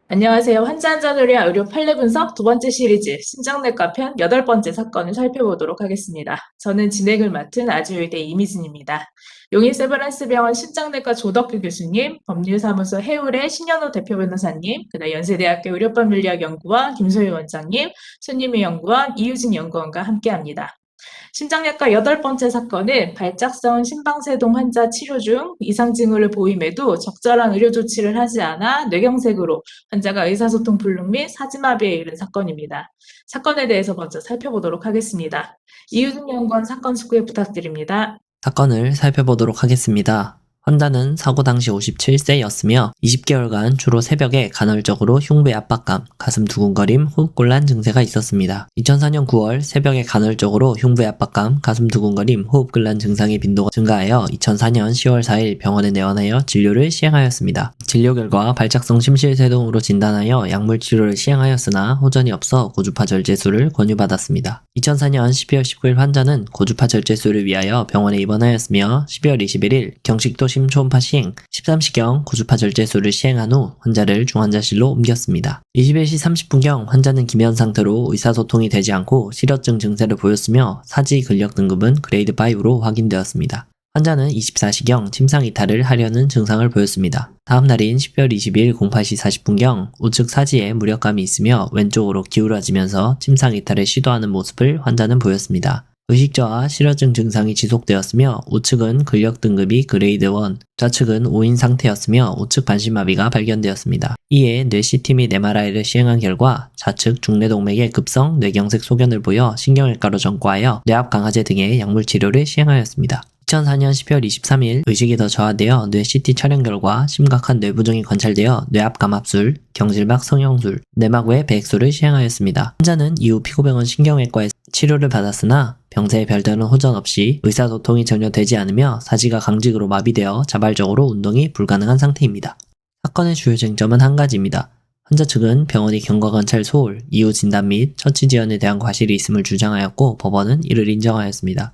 안녕하세요. 환자 한자놀이 의료 판례 분석 두 번째 시리즈 신장내과 편 여덟 번째 사건을 살펴보도록 하겠습니다. 저는 진행을 맡은 아주의대 이미진입니다. 용인 세브란스병원 신장내과 조덕규 교수님, 법률사무소 해울의 신현호 대표 변호사님, 그다음 연세대학교 의료법윤리학연구원 김소희 원장님, 손님의 연구원 이유진 연구원과 함께합니다. 심장내과 여덟 번째 사건은 발작성 심방세동 환자 치료 중 이상 징후를 보임에도 적절한 의료 조치를 하지 않아 뇌경색으로 환자가 의사소통 불능 및 사지마비에 이른 사건입니다. 사건에 대해서 먼저 살펴보도록 하겠습니다. 이유진 연구원 사건 숙고에 부탁드립니다. 사건을 살펴보도록 하겠습니다. 환자는 사고 당시 57세였으며 20개월간 주로 새벽에 간헐적으로 흉부의 압박감, 가슴 두근거림, 호흡곤란 증세가 있었습니다. 2004년 9월 새벽에 간헐적으로 흉부의 압박감, 가슴 두근거림, 호흡곤란 증상의 빈도가 증가하여 2004년 10월 4일 병원에 내원하여 진료를 시행하였습니다. 진료 결과 발작성 심실세동으로 진단하여 약물 치료를 시행하였으나 호전이 없어 고주파 절제술을 권유받았습니다. 2004년 12월 19일 환자는 고주파 절제술을 위하여 병원에 입원하였으며 12월 21일 경식도 심초음파 시행 13시경 고주파 절제술을 시행한 후 환자를 중환자실로 옮겼습니다. 21시 30분경 환자는 기면 상태로 의사소통이 되지 않고 실어증 증세를 보였으며 사지 근력 등급은 그레이드 5로 확인되었습니다. 환자는 24시경 침상 이탈을 하려는 증상을 보였습니다. 다음 날인 12월 20일 08시 40분경 우측 사지에 무력감이 있으며 왼쪽으로 기울어지면서 침상 이탈을 시도하는 모습을 환자는 보였습니다. 의식저하 실어증 증상이 지속되었으며 우측은 근력 등급이 그레이드 1, 좌측은 5인 상태였으며 우측 반신마비가 발견되었습니다. 이에 뇌 CT 및 MRI를 시행한 결과 좌측 중뇌동맥의 급성 뇌경색 소견을 보여 신경외과로 전과하여 뇌압 강화제 등의 약물 치료를 시행하였습니다. 2004년 12월 23일 의식이 더 저하되어 뇌 CT 촬영 결과 심각한 뇌부종이 관찰되어 뇌압 감압술, 경질막 성형술, 내막 외 배액술을 시행하였습니다. 환자는 이후 피고병원 신경외과에서 치료를 받았으나 병세에 별다른 호전 없이 의사소통이 전혀 되지 않으며 사지가 강직으로 마비되어 자발적으로 운동이 불가능한 상태입니다. 사건의 주요 쟁점은 한 가지입니다. 환자 측은 병원이 경과관찰 소홀, 이후 진단 및 처치 지연에 대한 과실이 있음을 주장하였고 법원은 이를 인정하였습니다.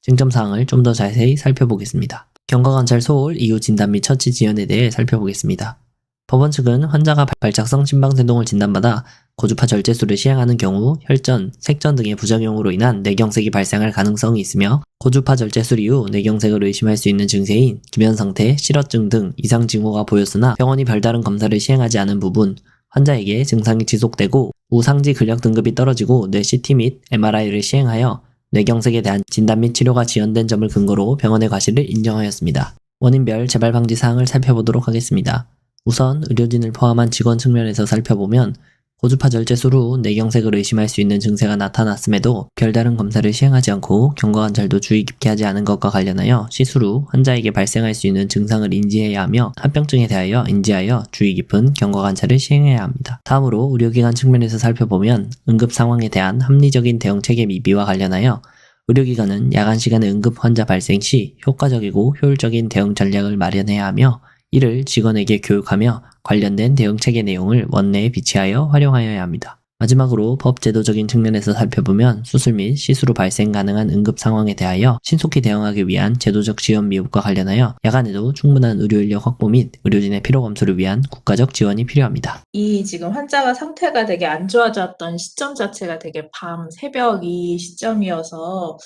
쟁점 사항을 좀 더 자세히 살펴보겠습니다. 경과관찰 소홀, 이후 진단 및 처치 지연에 대해 살펴보겠습니다. 법원 측은 환자가 발작성 심방세동을 진단받아 고주파 절제술을 시행하는 경우 혈전, 색전 등의 부작용으로 인한 뇌경색이 발생할 가능성이 있으며 고주파 절제술 이후 뇌경색을 의심할 수 있는 증세인 기면 상태, 실어증 등 이상 징후가 보였으나 병원이 별다른 검사를 시행하지 않은 부분, 환자에게 증상이 지속되고 우상지 근력 등급이 떨어지고 뇌 CT 및 MRI를 시행하여 뇌경색에 대한 진단 및 치료가 지연된 점을 근거로 병원의 과실을 인정하였습니다. 원인별 재발 방지 사항을 살펴보도록 하겠습니다. 우선 의료진을 포함한 직원 측면에서 살펴보면 고주파 절제술 후 뇌경색을 의심할 수 있는 증세가 나타났음에도 별다른 검사를 시행하지 않고 경과관찰도 주의 깊게 하지 않은 것과 관련하여 시술 후 환자에게 발생할 수 있는 증상을 인지해야 하며 합병증에 대하여 인지하여 주의 깊은 경과관찰을 시행해야 합니다. 다음으로 의료기관 측면에서 살펴보면 응급 상황에 대한 합리적인 대응체계 미비와 관련하여 의료기관은 야간 시간에 응급 환자 발생 시 효과적이고 효율적인 대응 전략을 마련해야 하며 이를 직원에게 교육하며 관련된 대응체계 내용을 원내에 비치하여 활용하여야 합니다. 마지막으로 법제도적인 측면에서 살펴보면 수술 및 시술 후 발생 가능한 응급 상황에 대하여 신속히 대응하기 위한 제도적 지원 미흡과 관련하여 야간에도 충분한 의료인력 확보 및 의료진의 필요 감소를 위한 국가적 지원이 필요합니다. 이 지금 환자가 상태가 되게 안 좋아졌던 시점 자체가 되게 밤 새벽 이 시점이어서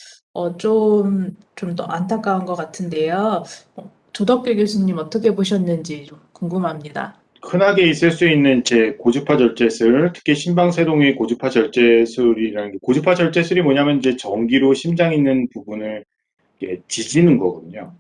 좀 더 안타까운 것 같은데요. 조덕규 교수님 어떻게 보셨는지 좀 궁금합니다. 흔하게 있을 수 있는 고주파 절제술, 특히 심방세동의 고주파 절제술이라는 게, 고주파 절제술이 뭐냐면 이제 전기로 심장 있는 부분을 이렇게 지지는 거거든요.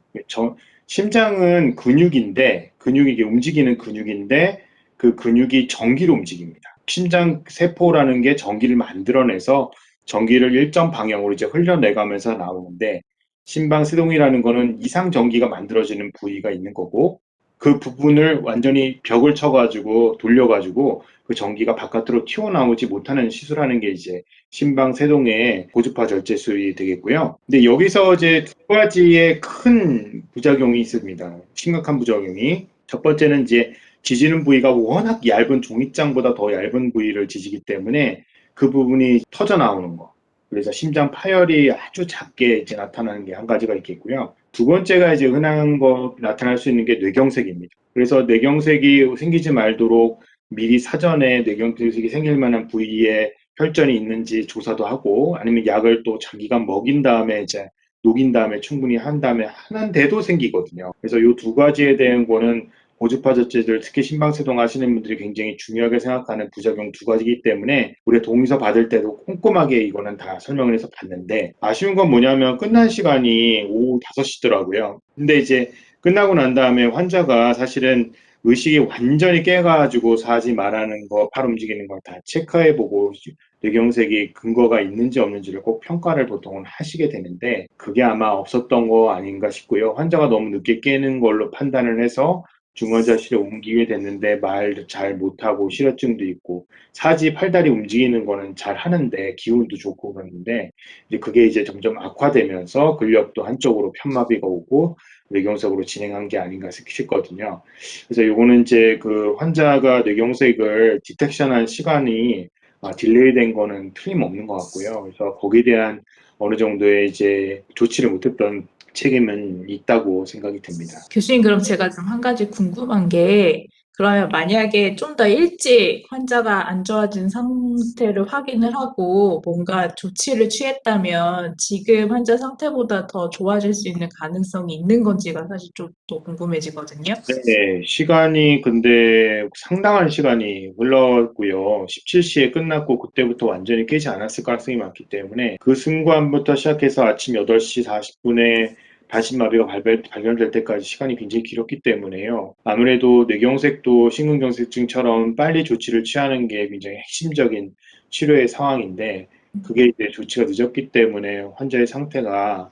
심장은 근육인데, 근육이 이게 움직이는 근육인데, 그 근육이 전기로 움직입니다. 심장 세포라는 게 전기를 만들어내서 전기를 일정 방향으로 이제 흘려내가면서 나오는데, 심방세동이라는 거는 이상 전기가 만들어지는 부위가 있는 거고, 그 부분을 완전히 벽을 쳐가지고 돌려가지고 그 전기가 바깥으로 튀어나오지 못하는 시술하는 게 이제 심방세동의 고주파 절제술이 되겠고요. 근데 여기서 이제 두 가지의 큰 부작용이 있습니다. 심각한 부작용이. 첫 번째는 이제 지지는 부위가 워낙 얇은 종이장보다 더 얇은 부위를 지지기 때문에 그 부분이 터져 나오는 거. 그래서 심장 파열이 아주 작게 이제 나타나는 게 한 가지가 있겠고요. 두 번째가 이제 흔한 거 나타날 수 있는 게 뇌경색입니다. 그래서 뇌경색이 생기지 말도록 미리 사전에 뇌경색이 생길 만한 부위에 혈전이 있는지 조사도 하고 아니면 약을 또 장기간 먹인 다음에 이제 녹인 다음에 충분히 한 다음에 하는데도 생기거든요. 그래서 이 두 가지에 대한 거는 고주파 절제들 특히 심방세동 하시는 분들이 굉장히 중요하게 생각하는 부작용 두 가지이기 때문에 우리 동의서 받을 때도 꼼꼼하게 이거는 다 설명을 해서 봤는데 아쉬운 건 뭐냐면 끝난 시간이 오후 5시더라고요. 근데 이제 끝나고 난 다음에 환자가 사실은 의식이 완전히 깨가지고 사지 말라는 거, 팔 움직이는 걸 다 체크해보고 뇌경색이 근거가 있는지 없는지를 꼭 평가를 보통은 하시게 되는데 그게 아마 없었던 거 아닌가 싶고요. 환자가 너무 늦게 깨는 걸로 판단을 해서 중환자실에 옮기게 됐는데 말 잘 못하고 실어증도 있고 사지 팔다리 움직이는 거는 잘 하는데 기운도 좋고 그러는데 이제 그게 이제 점점 악화되면서 근력도 한쪽으로 편마비가 오고 뇌경색으로 진행한 게 아닌가 싶거든요. 그래서 요거는 이제 그 환자가 뇌경색을 디텍션한 시간이 딜레이 된 거는 틀림없는 것 같고요. 그래서 거기에 대한 어느 정도의 이제 조치를 못했던 책임은 있다고 생각이 듭니다. 교수님, 그럼 제가 좀 한 가지 궁금한 게, 그러면 만약에 좀 더 일찍 환자가 안 좋아진 상태를 확인을 하고 뭔가 조치를 취했다면 지금 환자 상태보다 더 좋아질 수 있는 가능성이 있는 건지가 사실 좀 또 궁금해지거든요. 네, 시간이 근데 상당한 시간이 흘렀고요. 17시에 끝났고 그때부터 완전히 깨지 않았을 가능성이 많기 때문에 그 순간부터 시작해서 아침 8시 40분에 반신마비가 발견될 때까지 시간이 굉장히 길었기 때문에요. 아무래도 뇌경색도 심근경색증처럼 빨리 조치를 취하는 게 굉장히 핵심적인 치료의 상황인데 그게 이제 조치가 늦었기 때문에 환자의 상태가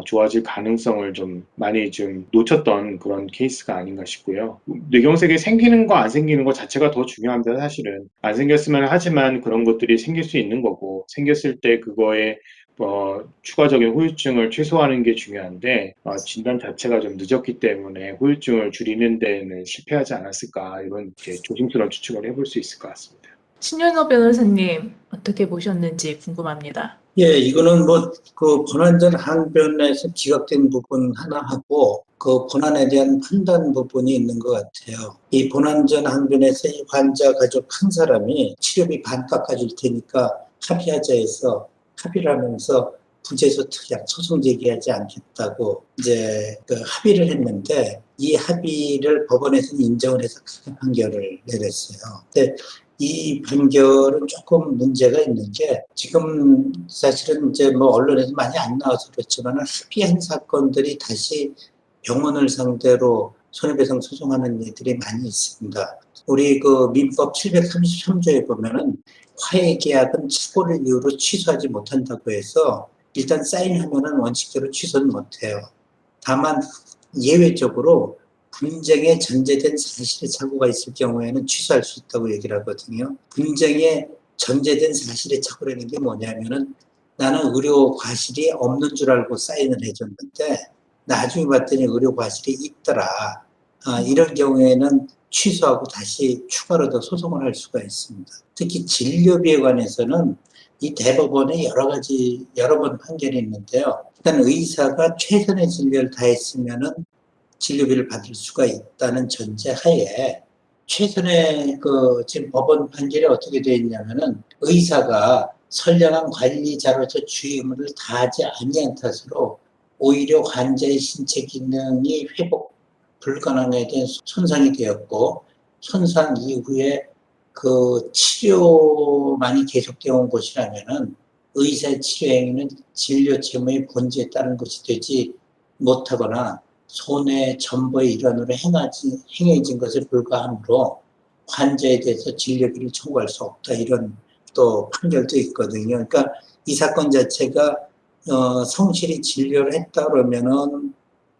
좋아질 가능성을 좀 많이 좀 놓쳤던 그런 케이스가 아닌가 싶고요. 뇌경색이 생기는 거 안 생기는 거 자체가 더 중요합니다, 사실은. 안 생겼으면 하지만 그런 것들이 생길 수 있는 거고, 생겼을 때 그거에 추가적인 후유증을 최소화하는 게 중요한데, 진단 자체가 좀 늦었기 때문에 후유증을 줄이는 데는 실패하지 않았을까, 이런 이렇게 조심스러운 추측을 해볼 수 있을 것 같습니다. 신윤호 변호사님, 어떻게 보셨는지 궁금합니다. 예, 이거는 뭐, 그 본안전 항변에서 기각된 부분 하나 하고, 그 본안에 대한 판단 부분이 있는 것 같아요. 이 본안전 항변에서 이 환자 가족 한 사람이 치료비 반 깎아줄 테니까 합의하자 해서 합의를 하면서 부재소 특약 소송 제기하지 않겠다고 이제 그 합의를 했는데 이 합의를 법원에서는 인정을 해서 가결 판결을 내렸어요. 근데 이 판결은 조금 문제가 있는 게 지금 사실은 이제 뭐 언론에서 많이 안 나와서 그렇지만 합의한 사건들이 다시 병원을 상대로 손해배상 소송하는 일들이 많이 있습니다. 우리 그 민법 733조에 보면은 화해계약은 착오를 이유로 취소하지 못한다고 해서 일단 사인하면은 원칙대로 취소는 못해요. 다만 예외적으로 분쟁에 전제된 사실의 착오가 있을 경우에는 취소할 수 있다고 얘기를 하거든요. 분쟁에 전제된 사실의 착오라는 게 뭐냐면은 나는 의료 과실이 없는 줄 알고 사인을 해줬는데 나중에 봤더니 의료 과실이 있더라. 이런 경우에는 취소하고 다시 추가로 더 소송을 할 수가 있습니다. 특히 진료비에 관해서는 이 대법원에 여러 번 판결이 있는데요. 일단 의사가 최선의 진료를 다했으면은 진료비를 받을 수가 있다는 전제 하에 최선의 지금 법원 판결이 어떻게 되어 있냐면은 의사가 선량한 관리자로서 주의 의무를 다하지 아니한 탓으로 오히려 환자의 신체 기능이 회복 불가능에 대한 손상이 되었고 손상 이후에 그 치료만이 계속되어 온 것이라면은 의사의 치료 행위는 진료 채무의 본질에 따른 것이 되지 못하거나 손해 전보의 일환으로 행해진 것에 불과하므로 환자에 대해서 진료비를 청구할 수 없다. 이런 또 판결도 있거든요. 그러니까 이 사건 자체가 성실히 진료를 했다 그러면은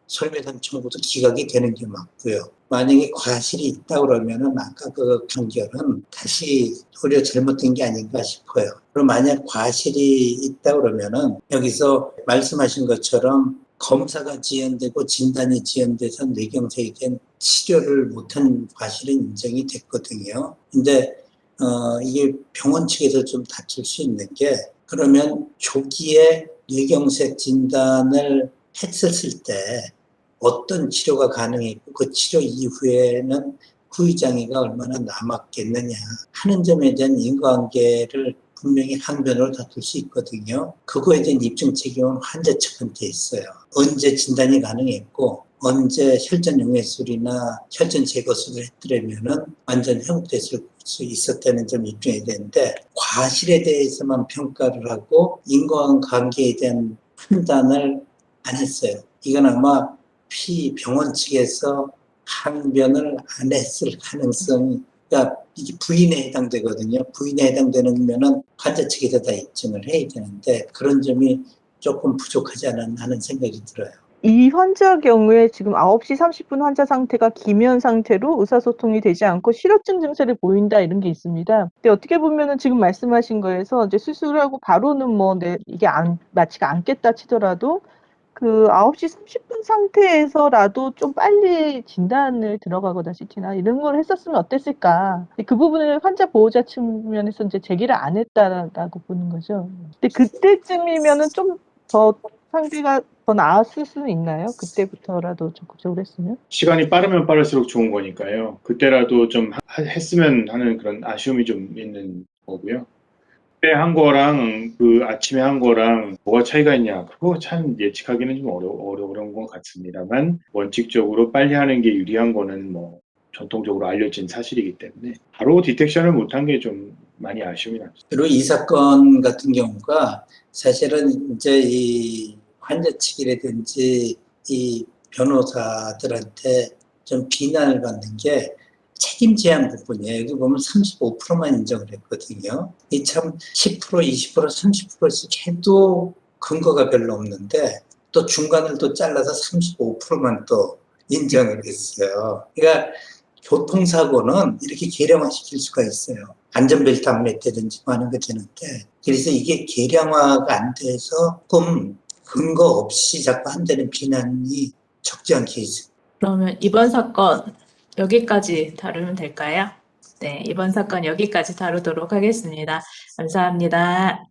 손해배상 청구도 기각이 되는 게 맞고요. 만약에 과실이 있다 그러면은 아까 그 판결은 다시 오히려 잘못된 게 아닌가 싶어요. 그럼 만약 과실이 있다 그러면은 여기서 말씀하신 것처럼 검사가 지연되고 진단이 지연돼서 뇌경색에 대한 치료를 못한 과실은 인정이 됐거든요. 근데 이게 병원 측에서 좀 다툴 수 있는 게 그러면 조기에 뇌경색 진단을 했었을 때 어떤 치료가 가능했고 그 치료 이후에는 후유장애가 얼마나 남았겠느냐 하는 점에 대한 인과관계를 분명히 항변으로 다툴 수 있거든요. 그거에 대한 입증 책임은 환자 측한테 있어요. 언제 진단이 가능했고 언제 혈전 용해술이나 혈전 제거술을 했더라면은 완전 회복됐을 수 있었다는 점을 입증해야 되는데 과실에 대해서만 평가를 하고 인과관계에 대한 판단을 안 했어요. 이건 아마 병원 측에서 항변을 안 했을 가능성이, 그러니까 이게 부인에 해당되거든요. 부인에 해당되는 면은 환자 측에서 다 입증을 해야 되는데 그런 점이 조금 부족하지 않았나 하는 생각이 들어요. 이 환자 경우에 지금 9시 30분 환자 상태가 기면 상태로 의사소통이 되지 않고 실어증 증세를 보인다 이런 게 있습니다. 근데 어떻게 보면은 지금 말씀하신 거에서 이제 수술하고 바로는 이게 맞지가 않겠다 치더라도 그 9시 30분 상태에서라도 좀 빨리 진단을 들어가거나 CT나 이런 걸 했었으면 어땠을까. 그 부분을 환자 보호자 측면에서 이제 제기를 안 했다라고 보는 거죠. 근데 그때쯤이면은 좀 더 상태가 더 나았을 수는 있나요? 그때부터라도 적극적으로 했으면? 시간이 빠르면 빠를수록 좋은 거니까요. 그때라도 좀 했으면 하는 그런 아쉬움이 좀 있는 거고요. 그때 한 거랑 그 아침에 한 거랑 뭐가 차이가 있냐? 그거 참 예측하기는 좀 어려운 것 같습니다만 원칙적으로 빨리 하는 게 유리한 거는 뭐 전통적으로 알려진 사실이기 때문에 바로 디텍션을 못한 게 좀 많이 아쉬움이 남습니다. 그리고 이 사건 같은 경우가 사실은 이제 이 환자 측이라든지 이 변호사들한테 좀 비난을 받는 게 책임 제한 부분이에요. 여기 보면 35%만 인정을 했거든요. 이 참 10%, 20%, 30%씩 해도 근거가 별로 없는데 또 중간을 또 잘라서 35%만 또 인정을 했어요. 그러니까 교통사고는 이렇게 계량화시킬 수가 있어요. 안전벨트 안 맸다든지 뭐 하는 거 되는데 그래서 이게 계량화가 안 돼서 조금 근거 없이 자꾸 한다는 비난이 적지 않게 있어요. 그러면 이번 사건 여기까지 다루면 될까요? 네, 이번 사건 여기까지 다루도록 하겠습니다. 감사합니다.